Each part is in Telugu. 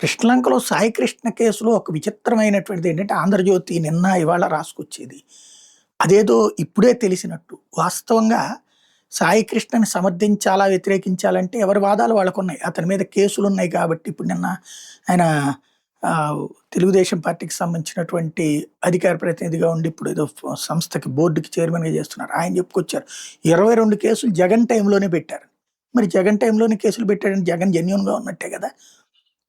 కృష్ణలంకలో సాయి కృష్ణ కేసులో ఒక విచిత్రమైనటువంటిది ఏంటంటే 'ఆంధ్రజ్యోతి' నిన్న, ఇవాళ రాసుకొచ్చేది. అదేదో ఇప్పుడే తెలిసినట్టు. వాస్తవంగా సాయి కృష్ణని సమర్థించాలా, వ్యతిరేకించాలంటే ఎవరి వాదాలు వాళ్ళకున్నాయి. అతని మీద కేసులున్నాయి కాబట్టి ఇప్పుడు నిన్న ఆయన తెలుగుదేశం పార్టీకి సంబంధించినటువంటి అధికార ప్రతినిధిగా ఉండి ఇప్పుడు ఏదో సంస్థకి బోర్డుకి చైర్మన్‌గా చేస్తున్నారు. ఆయన చెప్పుకొచ్చారు. 22 కేసులు జగన్ టైంలోనే పెట్టారు. మరి జగన్ టైంలోనే కేసులు పెట్టాడంటే జగన్ జెన్యూన్‌గా ఉన్నట్టే కదా!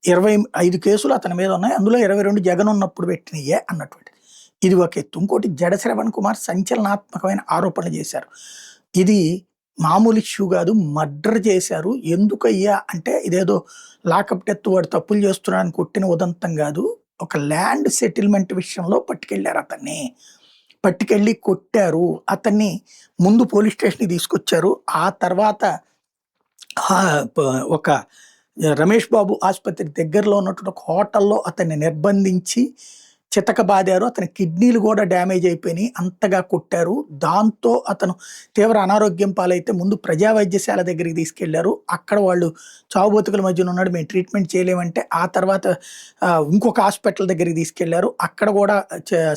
25 కేసులు అతని మీద ఉన్నాయి. అందులో 22 జగన్ ఉన్నప్పుడు పెట్టినయే అన్నటువంటిది. ఇది ఒక ఎత్తు. ఇంకోటి జడ శ్రవణ్ కుమార్ సంచలనాత్మకమైన ఆరోపణలు చేశారు. ఇది మామూలు ఇష్యూ కాదు. మర్డర్ చేశారు. ఎందుకయ్యా అంటే ఇదేదో లాకప్ డెత్ వాడు తప్పులు చేస్తున్నాడని కొట్టిన ఉదంతం కాదు. ఒక ల్యాండ్ సెటిల్మెంట్ విషయంలో పట్టుకెళ్లారు అతన్ని. పట్టుకెళ్ళి కొట్టారు. అతన్ని ముందు పోలీస్ స్టేషన్‌కి తీసుకొచ్చారు. ఆ తర్వాత ఒక రమేష్ బాబు ఆసుపత్రి దగ్గరలో ఉన్నటువంటి ఒక హోటల్లో అతన్ని నిర్బంధించి చితకబాదారు. అతని కిడ్నీలు కూడా డ్యామేజ్ అయిపోయినాయి. అంతగా కొట్టారు. దాంతో అతను తీవ్ర అనారోగ్యం పాలైతే ముందు ప్రజా వైద్యశాల దగ్గరికి తీసుకెళ్లారు. అక్కడ వాళ్ళు చావు బతుకుల మధ్యన ఉన్నాడు, మేము ట్రీట్మెంట్ చేయలేమంటే ఆ తర్వాత ఇంకొక హాస్పిటల్ దగ్గరికి తీసుకెళ్లారు. అక్కడ కూడా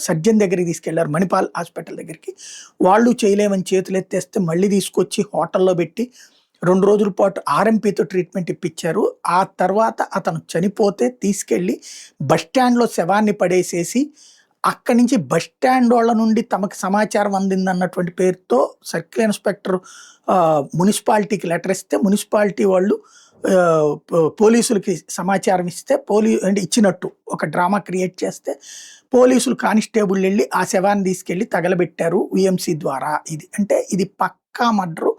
సర్జన్ దగ్గరికి తీసుకెళ్లారు, మణిపాల్ హాస్పిటల్ దగ్గరికి. వాళ్ళు చేయలేమని చేతులు ఎత్తేస్తే మళ్ళీ తీసుకొచ్చి హోటల్లో పెట్టి 2 రోజుల పాటు ఆర్ఎంపీతో ట్రీట్మెంట్ ఇప్పించారు. ఆ తర్వాత అతను చనిపోతే తీసుకెళ్ళి బస్టాండ్‌లో శవాన్ని పడేసేసి అక్కడి నుంచి బస్టాండ్ వాళ్ళ నుండి తమకు సమాచారం అందిందన్నటువంటి పేరుతో సర్కిల్ ఇన్స్‌పెక్టర్ మున్సిపాలిటీకి లెటర్ ఇస్తే మున్సిపాలిటీ వాళ్ళు పోలీసులకి సమాచారం ఇస్తే అంటే ఇచ్చినట్టు ఒక డ్రామా క్రియేట్ చేస్తే పోలీసులు కానిస్టేబుల్ వెళ్ళి ఆ శవాన్ని తీసుకెళ్ళి తగలబెట్టారు వీఎంసీ ద్వారా. ఇది పక్కా మర్డరు.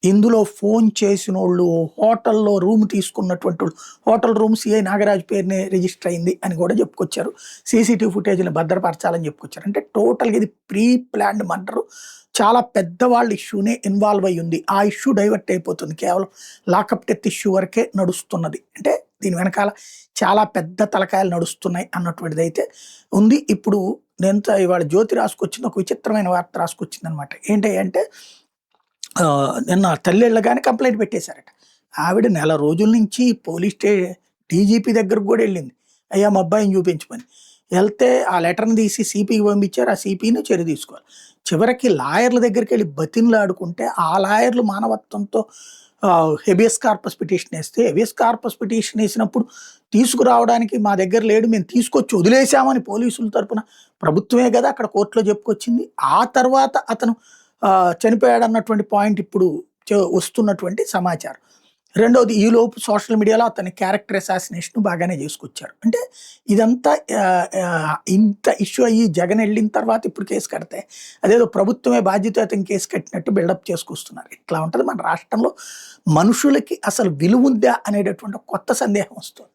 ఇందులో ఫోన్ చేసినోళ్ళు, హోటల్లో రూమ్ తీసుకున్నటువంటి వాళ్ళు, హోటల్ రూమ్ సిఐ నాగరాజు పేరునే రిజిస్టర్ అయింది అని కూడా చెప్పుకొచ్చారు. సీసీటీవీ ఫుటేజ్‌ని భద్రపరచాలని చెప్పుకొచ్చారు. అంటే టోటల్‌గా ఇది ప్రీ ప్లాన్డ్ మర్డరు. చాలా పెద్దవాళ్ళ ఇష్యూనే ఇన్వాల్వ్ అయ్యి ఉంది. ఆ ఇష్యూ డైవర్ట్ అయిపోతుంది. కేవలం లాకప్ డెత్ ఇష్యూ వరకే నడుస్తున్నది. అంటే దీని వెనకాల చాలా పెద్ద తలకాయలు నడుస్తున్నాయి అన్నటువంటిదైతే ఉంది. ఇప్పుడు ఇవాళ జ్యోతి రాసుకొచ్చింది, ఒక విచిత్రమైన వార్త రాసుకొచ్చిందనమాట. ఏంటి అంటే నిన్న తల్లెళ్ళగానే కంప్లైంట్ పెట్టేశారట. ఆవిడ నెల రోజుల నుంచి డీజీపీ దగ్గరకు కూడా వెళ్ళింది. అయ్యా మా అబ్బాయిని చూపించమని. వెళ్తే ఆ లెటర్‌ని తీసి సీపీకి పంపించారు. ఆ సీపీని చర్య తీసుకోవాలి. చివరికి లాయర్ల దగ్గరికి వెళ్ళి బతిమలాడుకుంటే ఆ లాయర్లు మానవత్వంతో హెబియస్ కార్పస్ పిటిషన్ వేస్తే, హెబియస్ కార్పస్ పిటిషన్ వేసినప్పుడు తీసుకురావడానికి మా దగ్గర లేడు, మేము తీసుకొచ్చి వదిలేసామని పోలీసుల తరపున ప్రభుత్వమే కదా అక్కడ కోర్టులో చెప్పుకొచ్చింది. ఆ తర్వాత అతను చనిపోయాడన్నటువంటి పాయింట్ ఇప్పుడు వస్తున్నటువంటి సమాచారం. రెండవది, ఈలోపు సోషల్ మీడియాలో అతని క్యారెక్టర్ అసాసినేషన్ బాగానే చేసుకొచ్చారు. అంటే ఇదంతా ఇంత ఇష్యూ అయ్యి జగన్ వెళ్ళిన తర్వాత ఇప్పుడు కేసు కడితే అదేదో ప్రభుత్వమే బాధ్యతాయుతంగా కేసు కట్టినట్టు బిల్డప్ చేసుకొస్తున్నారు. ఇట్లా ఉంటుంది మన రాష్ట్రంలో. మనుషులకి అసలు విలువ ఉందా అనేటటువంటి కొత్త సందేహం వస్తుంది.